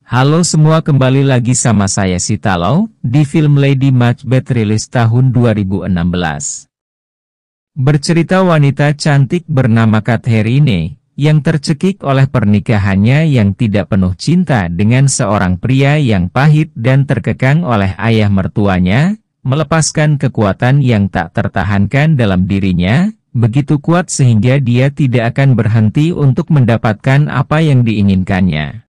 Halo semua, kembali lagi sama saya Sitalo, di film Lady Macbeth rilis tahun 2016. Bercerita wanita cantik bernama Katherine, yang tercekik oleh pernikahannya yang tidak penuh cinta dengan seorang pria yang pahit dan terkekang oleh ayah mertuanya, melepaskan kekuatan yang tak tertahankan dalam dirinya, begitu kuat sehingga dia tidak akan berhenti untuk mendapatkan apa yang diinginkannya.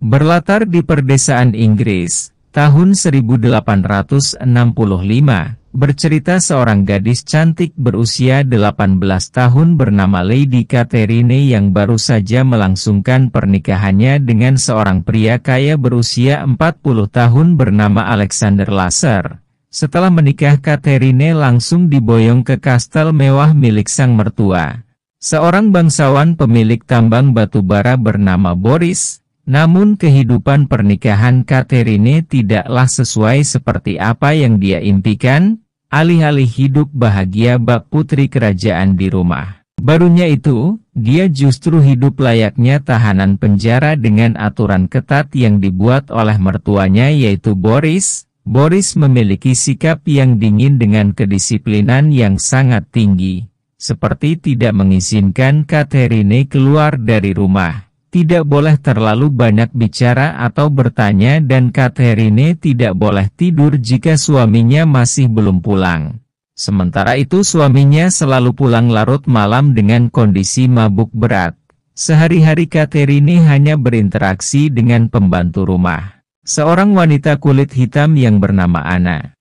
Berlatar di perdesaan Inggris, tahun 1865, bercerita seorang gadis cantik berusia 18 tahun bernama Lady Katherine yang baru saja melangsungkan pernikahannya dengan seorang pria kaya berusia 40 tahun bernama Alexander Lasser. Setelah menikah, Katherine langsung diboyong ke kastel mewah milik sang mertua, seorang bangsawan pemilik tambang batu bara bernama Boris. Namun kehidupan pernikahan Katherine tidaklah sesuai seperti apa yang dia impikan. Alih-alih hidup bahagia bak putri kerajaan di rumah barunya itu, dia justru hidup layaknya tahanan penjara dengan aturan ketat yang dibuat oleh mertuanya yaitu Boris. Boris memiliki sikap yang dingin dengan kedisiplinan yang sangat tinggi, seperti tidak mengizinkan Katherine keluar dari rumah. Tidak boleh terlalu banyak bicara atau bertanya, dan Katherine tidak boleh tidur jika suaminya masih belum pulang. Sementara itu suaminya selalu pulang larut malam dengan kondisi mabuk berat. Sehari-hari Katherine hanya berinteraksi dengan pembantu rumah, seorang wanita kulit hitam yang bernama Anna.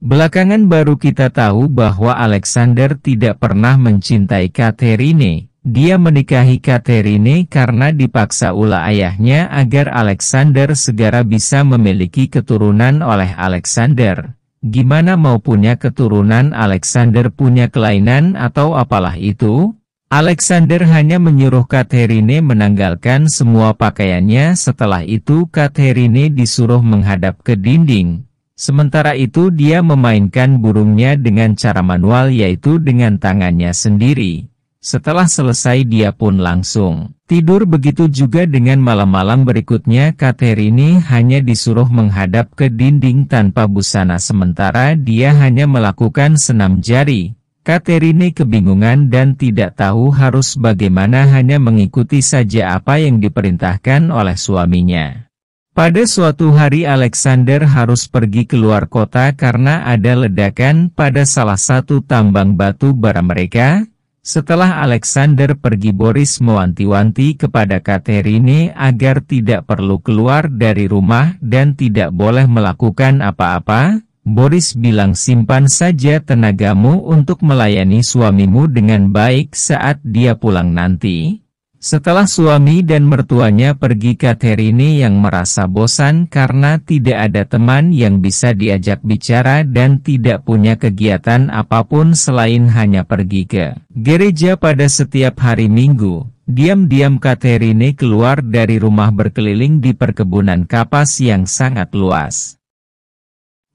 Belakangan baru kita tahu bahwa Alexander tidak pernah mencintai Katherine. Dia menikahi Katherine karena dipaksa ulah ayahnya agar Alexander segera bisa memiliki keturunan oleh Alexander. Gimana mau punya keturunan, Alexander punya kelainan atau apalah itu? Alexander hanya menyuruh Katherine menanggalkan semua pakaiannya. Setelah itu Katherine disuruh menghadap ke dinding. Sementara itu dia memainkan burungnya dengan cara manual, yaitu dengan tangannya sendiri. Setelah selesai dia pun langsung tidur. Begitu juga dengan malam-malam berikutnya, Katherine hanya disuruh menghadap ke dinding tanpa busana sementara dia hanya melakukan senam jari. Katherine kebingungan dan tidak tahu harus bagaimana, hanya mengikuti saja apa yang diperintahkan oleh suaminya. Pada suatu hari Alexander harus pergi keluar kota karena ada ledakan pada salah satu tambang batu bara mereka. Setelah Alexander pergi, Boris mewanti-wanti kepada Katherine agar tidak perlu keluar dari rumah dan tidak boleh melakukan apa-apa. Boris bilang, simpan saja tenagamu untuk melayani suamimu dengan baik saat dia pulang nanti. Setelah suami dan mertuanya pergi, Katherine yang merasa bosan karena tidak ada teman yang bisa diajak bicara dan tidak punya kegiatan apapun selain hanya pergi ke gereja pada setiap hari Minggu. Diam-diam Katherine keluar dari rumah berkeliling di perkebunan kapas yang sangat luas.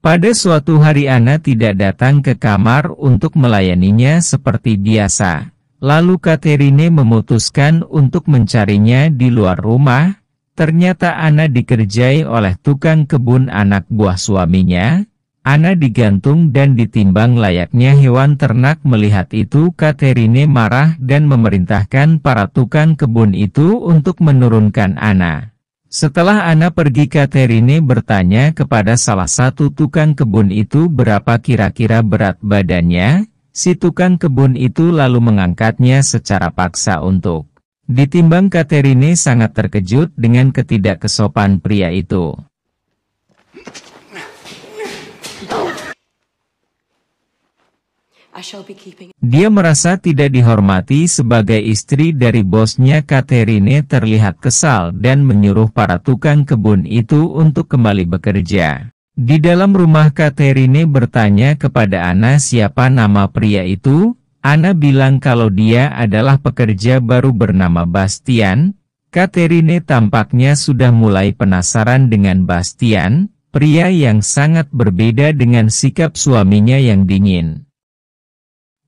Pada suatu hari Anna tidak datang ke kamar untuk melayaninya seperti biasa. Lalu Katherine memutuskan untuk mencarinya di luar rumah. Ternyata Anna dikerjai oleh tukang kebun anak buah suaminya. Anna digantung dan ditimbang layaknya hewan ternak. Melihat itu Katherine marah dan memerintahkan para tukang kebun itu untuk menurunkan Anna. Setelah Anna pergi, Katherine bertanya kepada salah satu tukang kebun itu berapa kira-kira berat badannya. Si tukang kebun itu lalu mengangkatnya secara paksa untuk ditimbang. Katherine sangat terkejut dengan ketidakkesopan pria itu. Dia merasa tidak dihormati sebagai istri dari bosnya. Katherine terlihat kesal dan menyuruh para tukang kebun itu untuk kembali bekerja. Di dalam rumah Katherine bertanya kepada Anna siapa nama pria itu. Anna bilang kalau dia adalah pekerja baru bernama Bastian. Katherine tampaknya sudah mulai penasaran dengan Bastian, pria yang sangat berbeda dengan sikap suaminya yang dingin.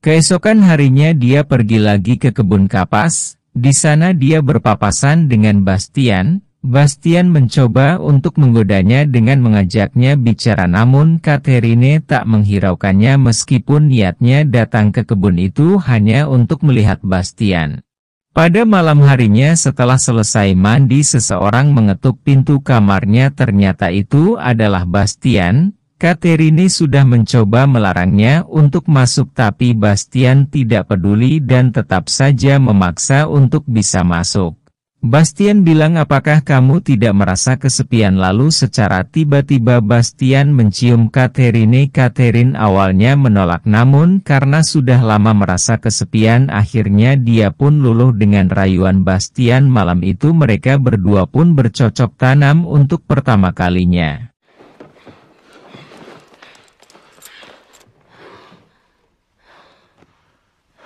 Keesokan harinya dia pergi lagi ke kebun kapas. Di sana dia berpapasan dengan Bastian. Bastian mencoba untuk menggodanya dengan mengajaknya bicara, namun Catherine tak menghiraukannya meskipun niatnya datang ke kebun itu hanya untuk melihat Bastian. Pada malam harinya setelah selesai mandi, seseorang mengetuk pintu kamarnya. Ternyata itu adalah Bastian. Catherine sudah mencoba melarangnya untuk masuk, tapi Bastian tidak peduli dan tetap saja memaksa untuk bisa masuk. Bastian bilang, "Apakah kamu tidak merasa kesepian?" Lalu secara tiba-tiba Bastian mencium Catherine. Catherine awalnya menolak, namun karena sudah lama merasa kesepian, akhirnya dia pun luluh dengan rayuan Bastian. Malam itu mereka berdua pun bercocok tanam untuk pertama kalinya.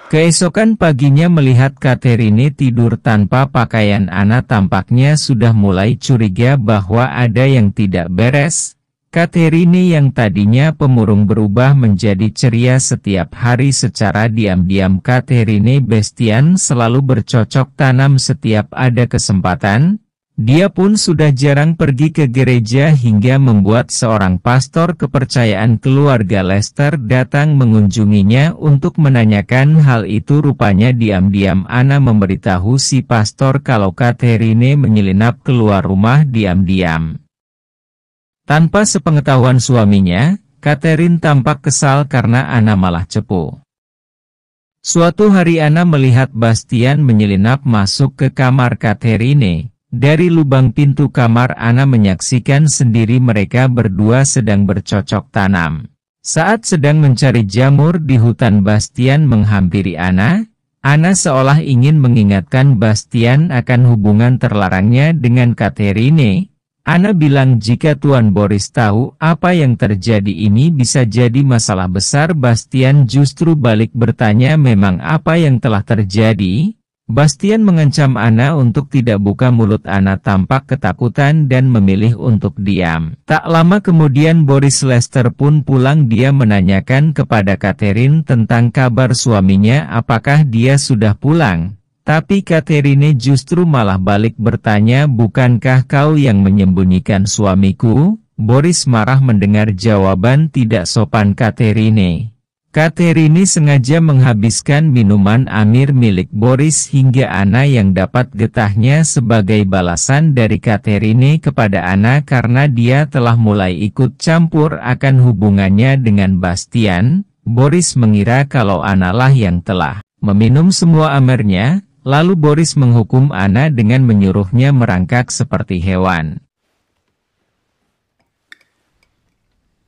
Keesokan paginya melihat Catherine tidur tanpa pakaian, Anna tampaknya sudah mulai curiga bahwa ada yang tidak beres. Catherine yang tadinya pemurung berubah menjadi ceria setiap hari. Secara diam-diam Catherine Bastian selalu bercocok tanam setiap ada kesempatan. Dia pun sudah jarang pergi ke gereja hingga membuat seorang pastor kepercayaan keluarga Lester datang mengunjunginya untuk menanyakan hal itu. Rupanya diam-diam Anna memberitahu si pastor kalau Catherine menyelinap keluar rumah diam-diam. Tanpa sepengetahuan suaminya, Catherine tampak kesal karena Anna malah cepu. Suatu hari Anna melihat Bastian menyelinap masuk ke kamar Catherine. Dari lubang pintu kamar Anna menyaksikan sendiri mereka berdua sedang bercocok tanam. Saat sedang mencari jamur di hutan, Bastian menghampiri Anna. Anna seolah ingin mengingatkan Bastian akan hubungan terlarangnya dengan Catherine. Anna bilang, "Jika Tuan Boris tahu apa yang terjadi ini bisa jadi masalah besar." Bastian justru balik bertanya, "Memang apa yang telah terjadi?" Bastian mengancam Anna untuk tidak buka mulut. Anna tampak ketakutan dan memilih untuk diam. Tak lama kemudian Boris Lester pun pulang. Dia menanyakan kepada Catherine tentang kabar suaminya, apakah dia sudah pulang. Tapi Catherine justru malah balik bertanya, "Bukankah kau yang menyembunyikan suamiku?" Boris marah mendengar jawaban tidak sopan Catherine. Catherine sengaja menghabiskan minuman Amir milik Boris hingga Anna yang dapat getahnya sebagai balasan dari Catherine kepada Anna karena dia telah mulai ikut campur akan hubungannya dengan Bastian. Boris mengira kalau Anna lah yang telah meminum semua amernya, lalu Boris menghukum Anna dengan menyuruhnya merangkak seperti hewan.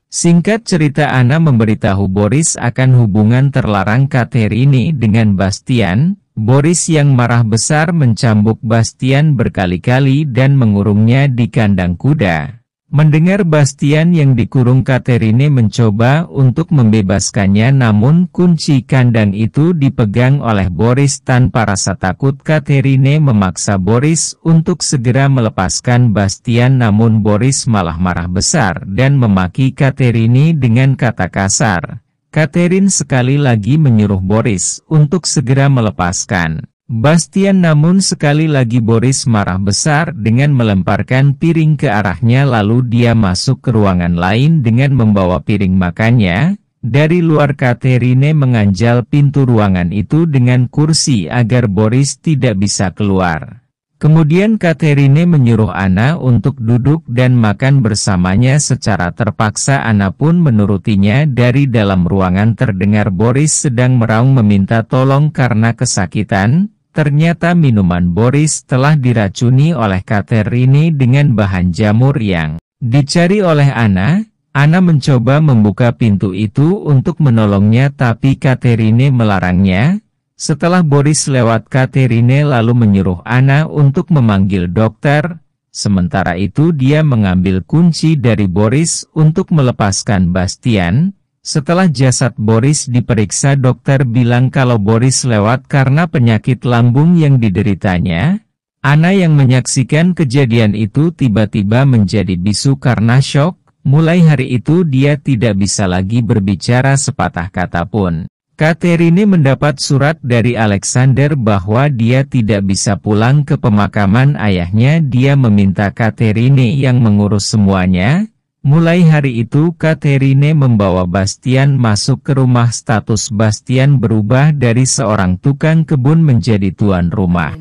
Singkat cerita, Anna memberitahu Boris akan hubungan terlarang Catherine dengan Bastian. Boris yang marah besar mencambuk Bastian berkali-kali dan mengurungnya di kandang kuda. Mendengar Bastian yang dikurung, Catherine mencoba untuk membebaskannya, namun kunci kandang itu dipegang oleh Boris. Tanpa rasa takut, Catherine memaksa Boris untuk segera melepaskan Bastian, namun Boris malah marah besar dan memaki Catherine dengan kata kasar. Catherine sekali lagi menyuruh Boris untuk segera melepaskan Bastian, namun sekali lagi Boris marah besar dengan melemparkan piring ke arahnya, lalu dia masuk ke ruangan lain dengan membawa piring makannya. Dari luar, Catherine menganjal pintu ruangan itu dengan kursi agar Boris tidak bisa keluar. Kemudian Catherine menyuruh Anna untuk duduk dan makan bersamanya. Secara terpaksa Anna pun menurutinya. Dari dalam ruangan terdengar Boris sedang meraung meminta tolong karena kesakitan. Ternyata minuman Boris telah diracuni oleh Catherine dengan bahan jamur yang dicari oleh Anna. Anna mencoba membuka pintu itu untuk menolongnya, tapi Catherine melarangnya. Setelah Boris lewat, Catherine lalu menyuruh Anna untuk memanggil dokter. Sementara itu dia mengambil kunci dari Boris untuk melepaskan Bastian. Setelah jasad Boris diperiksa, dokter bilang kalau Boris lewat karena penyakit lambung yang dideritanya. Anna yang menyaksikan kejadian itu tiba-tiba menjadi bisu karena syok. Mulai hari itu dia tidak bisa lagi berbicara sepatah kata pun. Catherine mendapat surat dari Alexander bahwa dia tidak bisa pulang ke pemakaman ayahnya. Dia meminta Catherine yang mengurus semuanya. Mulai hari itu Catherine membawa Bastian masuk ke rumah. Status Bastian berubah dari seorang tukang kebun menjadi tuan rumah.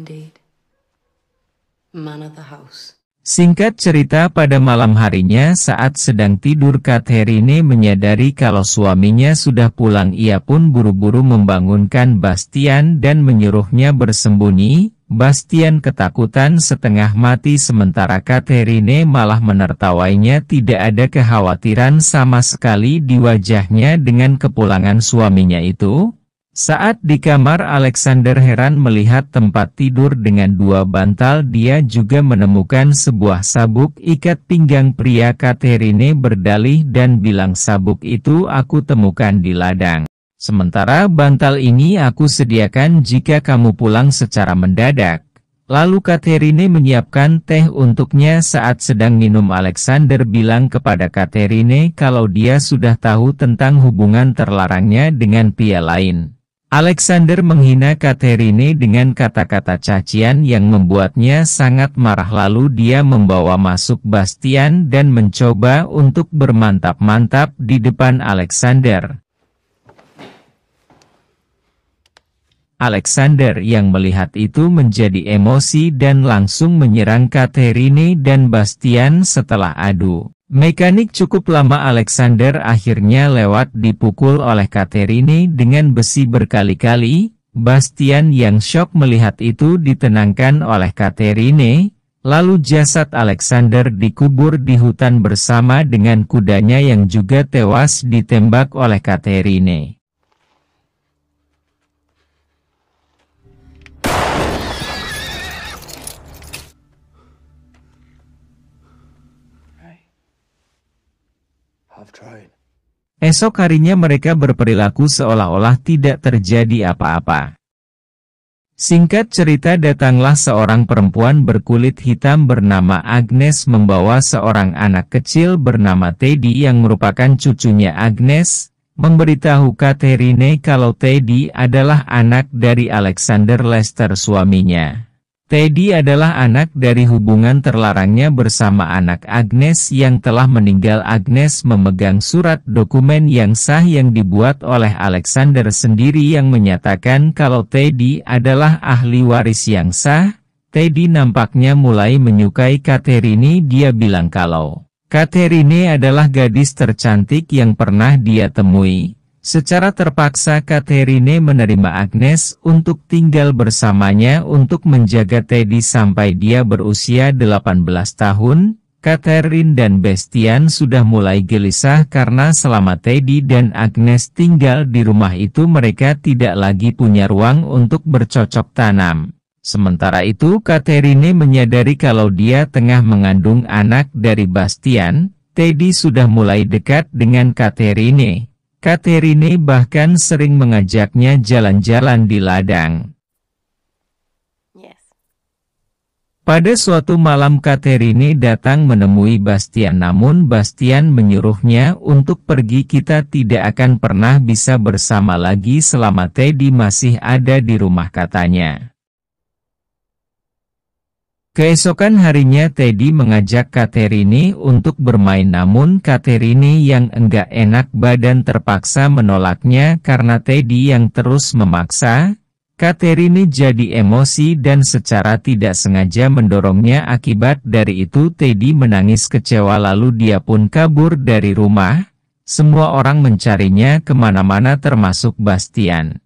Singkat cerita, pada malam harinya saat sedang tidur Catherine menyadari kalau suaminya sudah pulang. Ia pun buru-buru membangunkan Bastian dan menyuruhnya bersembunyi. Bastian ketakutan setengah mati sementara Catherine malah menertawainya. Tidak ada kekhawatiran sama sekali di wajahnya dengan kepulangan suaminya itu. Saat di kamar, Alexander heran melihat tempat tidur dengan 2 bantal. Dia juga menemukan sebuah sabuk ikat pinggang pria. Catherine berdalih dan bilang, sabuk itu aku temukan di ladang. Sementara bantal ini aku sediakan jika kamu pulang secara mendadak. Lalu Catherine menyiapkan teh untuknya. Saat sedang minum, Alexander bilang kepada Catherine kalau dia sudah tahu tentang hubungan terlarangnya dengan pria lain. Alexander menghina Catherine dengan kata-kata cacian yang membuatnya sangat marah. Lalu dia membawa masuk Bastian dan mencoba untuk bermantap-mantap di depan Alexander. Alexander yang melihat itu menjadi emosi dan langsung menyerang Catherine dan Bastian. Setelah adu mekanik cukup lama, Alexander akhirnya lewat dipukul oleh Catherine dengan besi berkali-kali. Bastian yang syok melihat itu ditenangkan oleh Catherine. Lalu jasad Alexander dikubur di hutan bersama dengan kudanya yang juga tewas ditembak oleh Catherine. Esok harinya mereka berperilaku seolah-olah tidak terjadi apa-apa. Singkat cerita, datanglah seorang perempuan berkulit hitam bernama Agnes membawa seorang anak kecil bernama Teddy yang merupakan cucunya Agnes, memberitahu Catherine kalau Teddy adalah anak dari Alexander Lester suaminya. Teddy adalah anak dari hubungan terlarangnya bersama anak Agnes yang telah meninggal. Agnes memegang surat dokumen yang sah yang dibuat oleh Alexander sendiri yang menyatakan kalau Teddy adalah ahli waris yang sah. Teddy nampaknya mulai menyukai Catherine. Dia bilang kalau Catherine adalah gadis tercantik yang pernah dia temui. Secara terpaksa Catherine menerima Agnes untuk tinggal bersamanya untuk menjaga Teddy sampai dia berusia 18 tahun. Catherine dan Bastian sudah mulai gelisah karena selama Teddy dan Agnes tinggal di rumah itu mereka tidak lagi punya ruang untuk bercocok tanam. Sementara itu Catherine menyadari kalau dia tengah mengandung anak dari Bastian. Teddy sudah mulai dekat dengan Catherine. Catherine bahkan sering mengajaknya jalan-jalan di ladang. Pada suatu malam Catherine datang menemui Bastian, namun Bastian menyuruhnya untuk pergi. Kita tidak akan pernah bisa bersama lagi selama Teddy masih ada di rumah, katanya. Keesokan harinya Teddy mengajak Catherine untuk bermain, namun Catherine yang enggak enak badan terpaksa menolaknya karena Teddy yang terus memaksa. Catherine jadi emosi dan secara tidak sengaja mendorongnya. Akibat dari itu Teddy menangis kecewa lalu dia pun kabur dari rumah. Semua orang mencarinya kemana-mana termasuk Bastian.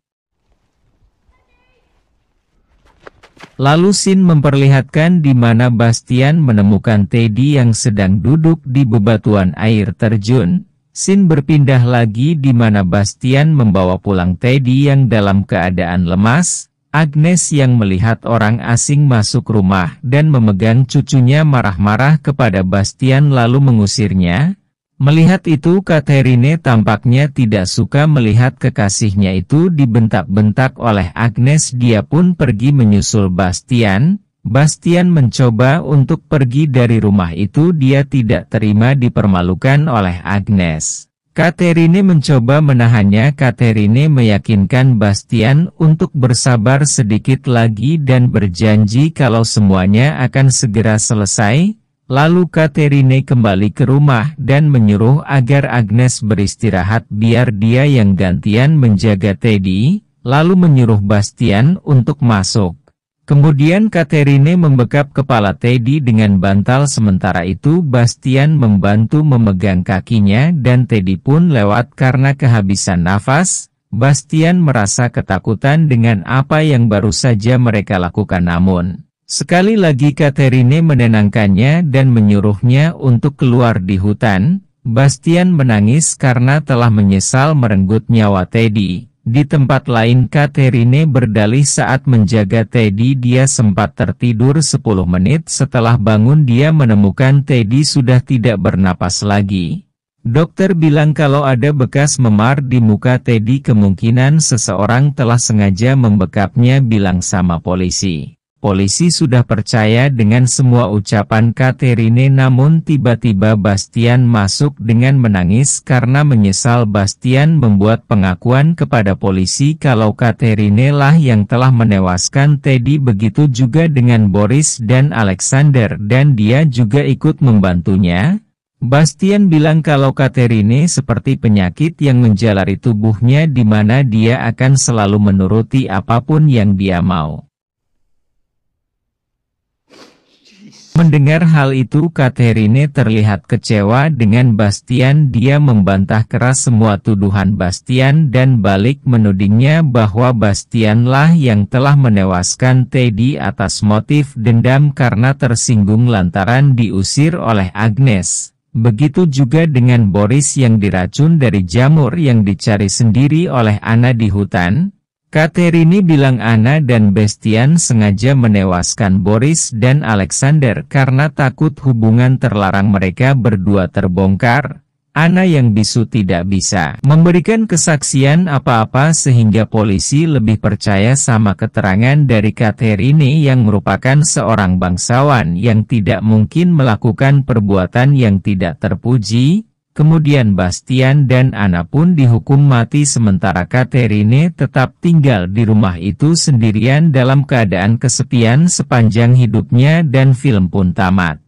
Lalu scene memperlihatkan di mana Bastian menemukan Teddy yang sedang duduk di bebatuan air terjun. Scene berpindah lagi di mana Bastian membawa pulang Teddy yang dalam keadaan lemas. Agnes yang melihat orang asing masuk rumah dan memegang cucunya marah-marah kepada Bastian lalu mengusirnya. Melihat itu Catherine tampaknya tidak suka melihat kekasihnya itu dibentak-bentak oleh Agnes. Dia pun pergi menyusul Bastian. Bastian mencoba untuk pergi dari rumah itu. Dia tidak terima dipermalukan oleh Agnes. Catherine mencoba menahannya. Catherine meyakinkan Bastian untuk bersabar sedikit lagi dan berjanji kalau semuanya akan segera selesai. Lalu Catherine kembali ke rumah dan menyuruh agar Agnes beristirahat biar dia yang gantian menjaga Teddy, lalu menyuruh Bastian untuk masuk. Kemudian Catherine membekap kepala Teddy dengan bantal, sementara itu Bastian membantu memegang kakinya dan Teddy pun lewat karena kehabisan nafas. Bastian merasa ketakutan dengan apa yang baru saja mereka lakukan, namun sekali lagi Catherine menenangkannya dan menyuruhnya untuk keluar di hutan. Bastian menangis karena telah menyesal merenggut nyawa Teddy. Di tempat lain Catherine berdalih saat menjaga Teddy dia sempat tertidur 10 menit. Setelah bangun dia menemukan Teddy sudah tidak bernapas lagi. Dokter bilang kalau ada bekas memar di muka Teddy, kemungkinan seseorang telah sengaja membekapnya, bilang sama polisi. Polisi sudah percaya dengan semua ucapan Catherine, namun tiba-tiba Bastian masuk dengan menangis karena menyesal. Bastian membuat pengakuan kepada polisi kalau Catherine lah yang telah menewaskan Teddy, begitu juga dengan Boris dan Alexander, dan dia juga ikut membantunya. Bastian bilang kalau Catherine seperti penyakit yang menjalari tubuhnya di mana dia akan selalu menuruti apapun yang dia mau. Mendengar hal itu Catherine terlihat kecewa dengan Bastian. Dia membantah keras semua tuduhan Bastian dan balik menudingnya bahwa Bastian lah yang telah menewaskan Teddy atas motif dendam karena tersinggung lantaran diusir oleh Agnes. Begitu juga dengan Boris yang diracun dari jamur yang dicari sendiri oleh Anna di hutan. Catherine bilang Anna dan Bastian sengaja menewaskan Boris dan Alexander karena takut hubungan terlarang mereka berdua terbongkar. Anna yang bisu tidak bisa memberikan kesaksian apa-apa sehingga polisi lebih percaya sama keterangan dari Catherine yang merupakan seorang bangsawan yang tidak mungkin melakukan perbuatan yang tidak terpuji. Kemudian Bastian dan Anna pun dihukum mati sementara Catherine tetap tinggal di rumah itu sendirian dalam keadaan kesepian sepanjang hidupnya dan film pun tamat.